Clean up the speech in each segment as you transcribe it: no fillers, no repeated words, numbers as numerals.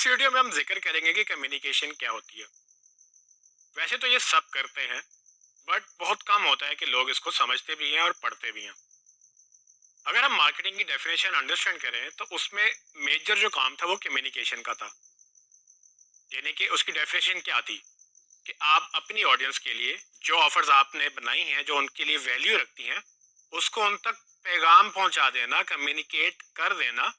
Video में हम जिक्र करेंगे कि कम्युनिकेशन क्या होती है। वैसे तो ये सब करते हैं, बट बहुत कम होता है कि लोग इसको समझते भी हैं और पढ़ते भी हैं। अगर हम मार्केटिंग की डेफिनेशन अंडरस्टैंड करें तो उसमें मेजर जो काम था वो कम्युनिकेशन का था। यानी कि उसकी डेफिनेशन क्या थी कि आप अपनी ऑडियंस के लिए जो ऑफर्स आपने बनाई हैं, जो उनके लिए वैल्यू रखती हैं, उसको उन तक पैगाम पहुंचा देना, कम्युनिकेट कर देना।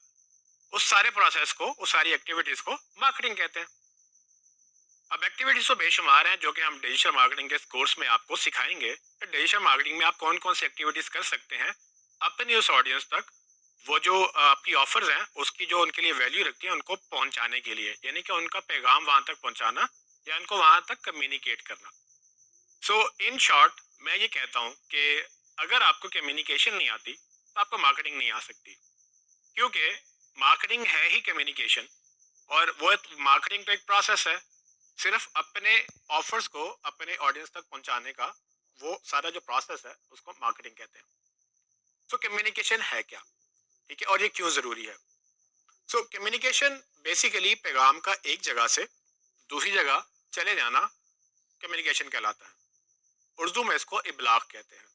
उस सारे प्रोसेस को, उस सारी एक्टिविटीज को मार्केटिंग कहते हैं। अब एक्टिविटीज तो बेशुमार हैं जो कि हम डिजिटल मार्केटिंग के कोर्स में आपको सिखाएंगे। डिजिटल मार्केटिंग में आप कौन कौन सी एक्टिविटीज कर सकते हैं अपनी उस ऑडियंस तक, वो जो आपकी ऑफर्स हैं उसकी जो उनके लिए वैल्यू रखती है उनको पहुंचाने के लिए, यानी कि उनका पैगाम वहां तक पहुंचाना या उनको वहां तक कम्युनिकेट करना। सो इन शॉर्ट मैं ये कहता हूँ कि अगर आपको कम्युनिकेशन नहीं आती तो आपको मार्केटिंग नहीं आ सकती, क्योंकि मार्केटिंग है ही कम्युनिकेशन। और वो मार्केटिंग तो एक प्रोसेस है, सिर्फ अपने ऑफर्स को अपने ऑडियंस तक पहुंचाने का वो सारा जो प्रोसेस है उसको मार्केटिंग कहते हैं। तो कम्युनिकेशन है क्या, ठीक है, और ये क्यों जरूरी है? सो कम्युनिकेशन बेसिकली पैगाम का एक जगह से दूसरी जगह चले जाना कम्युनिकेशन कहलाता है। उर्दू में इसको इबलाग कहते हैं।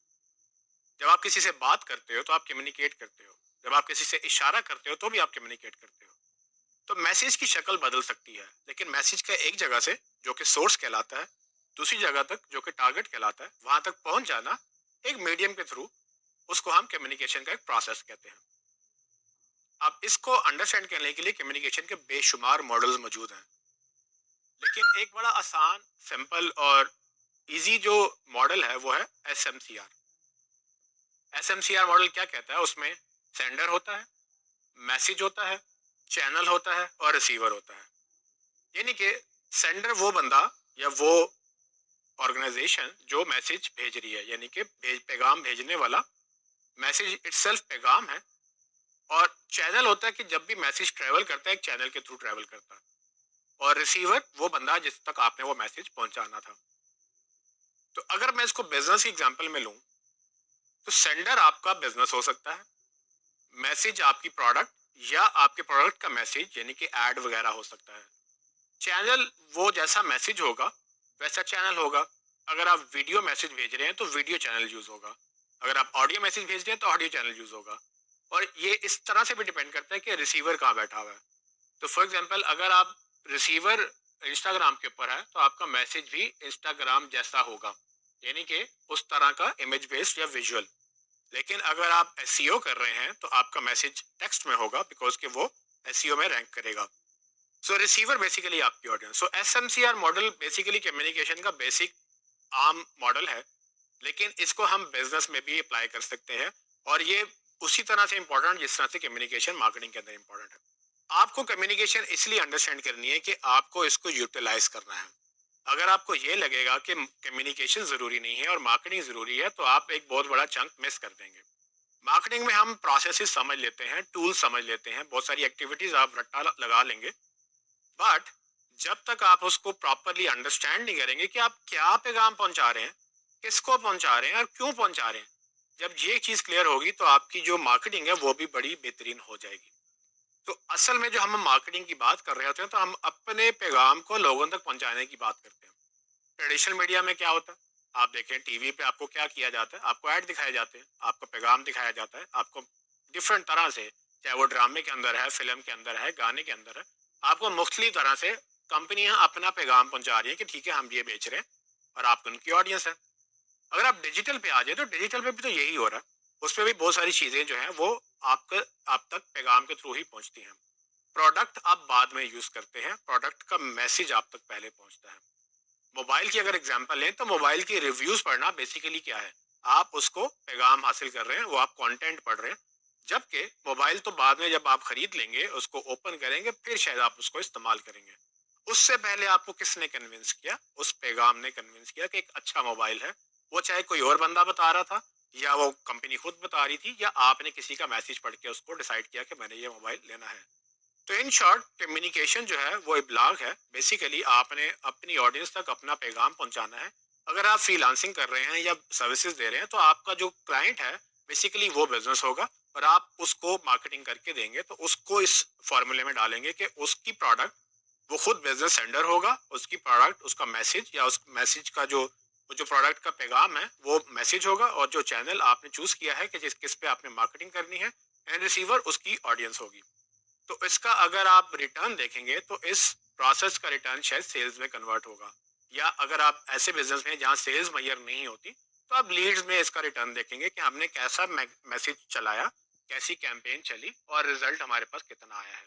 जब आप किसी से बात करते हो तो आप कम्युनिकेट करते हो, जब आप किसी से इशारा करते हो तो भी आप कम्युनिकेट करते हो। तो मैसेज की शक्ल बदल सकती है, लेकिन मैसेज का एक जगह से जो कि सोर्स कहलाता है दूसरी जगह तक जो कि टारगेट कहलाता है वहां तक पहुंच जाना एक मीडियम के थ्रू, उसको हम कम्युनिकेशन का एक प्रोसेस कहते हैं। अब इसको अंडरस्टैंड करने के लिए कम्युनिकेशन के बेशुमार मॉडल्स मौजूद हैं, लेकिन एक बड़ा आसान, सिंपल और इजी जो मॉडल है वो है SMCR। SMCR मॉडल क्या कहता है? उसमें सेंडर होता है, मैसेज होता है, चैनल होता है और रिसीवर होता है। यानी कि सेंडर वो बंदा या वो ऑर्गेनाइजेशन जो मैसेज भेज रही है, यानी कि पैगाम भेजने वाला, मैसेज इटसेल्फ पैगाम है। और चैनल होता है कि जब भी मैसेज ट्रेवल करता है एक चैनल के थ्रू ट्रेवल करता है। और रिसीवर वो बंदा जिस तक आपने वो मैसेज पहुंचाना था। तो अगर मैं इसको बिजनेस की एग्जांपल में लूं तो सेंडर आपका बिजनेस हो सकता है, मैसेज आपकी प्रोडक्ट या आपके प्रोडक्ट का मैसेज यानी कि एड वगैरह हो सकता है। चैनल वो जैसा मैसेज होगा वैसा चैनल होगा। अगर आप वीडियो मैसेज भेज रहे हैं तो वीडियो चैनल यूज होगा, अगर आप ऑडियो मैसेज भेज रहे हैं तो ऑडियो चैनल यूज होगा। और ये इस तरह से भी डिपेंड करता है कि रिसीवर कहाँ बैठा हुआ है। तो फॉर एग्जांपल अगर आप रिसीवर इंस्टाग्राम के ऊपर है तो आपका मैसेज भी इंस्टाग्राम जैसा होगा, यानी कि उस तरह का इमेज बेस्ड या विजुअल। लेकिन अगर आप एसईओ कर रहे हैं तो आपका मैसेज टेक्स्ट में होगा, बिकॉज कि वो एसईओ में रैंक करेगा। सो रिसीवर बेसिकली आपकी ऑडियंस। सो SMCR मॉडल बेसिकली कम्युनिकेशन का बेसिक आम मॉडल है, लेकिन इसको हम बिजनेस में भी अप्लाई कर सकते हैं। और ये उसी तरह से इंपॉर्टेंट जिस तरह से कम्युनिकेशन मार्केटिंग के अंदर इंपॉर्टेंट है। आपको कम्युनिकेशन इसलिए अंडरस्टैंड करनी है कि आपको इसको यूटिलाइज करना है। अगर आपको ये लगेगा कि कम्युनिकेशन जरूरी नहीं है और मार्केटिंग जरूरी है तो आप एक बहुत बड़ा चंक मिस कर देंगे। मार्केटिंग में हम प्रोसेसेस समझ लेते हैं, टूल समझ लेते हैं, बहुत सारी एक्टिविटीज आप रट्टा लगा लेंगे, बट जब तक आप उसको प्रॉपरली अंडरस्टैंड नहीं करेंगे कि आप क्या पैगाम पहुंचा रहे हैं, किसको पहुंचा रहे हैं और क्यों पहुंचा रहे हैं, जब ये चीज क्लियर होगी तो आपकी जो मार्केटिंग है वो भी बड़ी बेहतरीन हो जाएगी। तो असल में जो हम मार्केटिंग की बात कर रहे होते हैं तो हम अपने पैगाम को लोगों तक पहुंचाने की बात करते हैं। ट्रेडिशनल मीडिया में क्या होता है? आप देखें टीवी पे आपको क्या किया जाता है, आपको ऐड दिखाए जाते हैं, आपको पैगाम दिखाया जाता है, आपको डिफरेंट तरह से, चाहे वो ड्रामे के अंदर है, फिल्म के अंदर है, गाने के अंदर है, आपको मुख्तलिफ तरह से कंपनियां अपना पैगाम पहुंचा रही है कि ठीक है हम ये बेच रहे हैं और आप उनकी ऑडियंस है। अगर आप डिजिटल पे आ जाए तो डिजिटल पे भी तो यही हो रहा है। उसमें भी बहुत सारी चीजें जो है वो आपके आप तक पैगाम के थ्रू ही पहुंचती हैं। प्रोडक्ट आप बाद में यूज करते हैं, प्रोडक्ट का मैसेज आप तक पहले पहुंचता है। मोबाइल की अगर एग्जांपल लें तो मोबाइल की रिव्यूज पढ़ना बेसिकली क्या है? आप उसको पैगाम हासिल कर रहे हैं, वो आप कंटेंट पढ़ रहे हैं। जबकि मोबाइल तो बाद में जब आप खरीद लेंगे, उसको ओपन करेंगे, फिर शायद आप उसको इस्तेमाल करेंगे। उससे पहले आपको किसने कन्विंस किया? उस पैगाम ने कन्विंस किया कि एक अच्छा मोबाइल है। वो चाहे कोई और बंदा बता रहा था या वो कंपनी खुद बता रही थी या आपने किसी का मैसेज पढ़ के उसको डिसाइड किया कि मैंने ये मोबाइल लेना है। तो इन शॉर्ट कम्युनिकेशन जो है वो इब्लाग है। बेसिकली आपने अपनी ऑडियंस तक अपना पैगाम पहुंचाना है। अगर आप फ्रीलांसिंग कर रहे हैं या सर्विसेज दे रहे हैं तो आपका जो क्लाइंट है बेसिकली वो बिजनेस होगा और आप उसको मार्केटिंग करके देंगे, तो उसको इस फॉर्मूले में डालेंगे कि उसकी प्रोडक्ट वो खुद बिजनेस सेंडर होगा, उसकी प्रोडक्ट, उसका मैसेज या उस मैसेज का जो प्रोडक्ट का पैगाम है वो मैसेज होगा, और जो चैनल आपने चूज किया है कि जिस किस पे आपने मार्केटिंग करनी है, एंड रिसीवर उसकी ऑडियंस होगी। तो इसका अगर आप रिटर्न देखेंगे तो इस प्रोसेस का रिटर्न शायद सेल्स में कन्वर्ट होगा। या अगर आप ऐसे बिजनेस में जहाँ सेल्स मैयर नहीं होती, तो आप लीड्स में इसका रिटर्न देखेंगे कि हमने कैसा मैसेज चलाया, कैसी कैंपेन चली और रिजल्ट हमारे पास कितना आया है।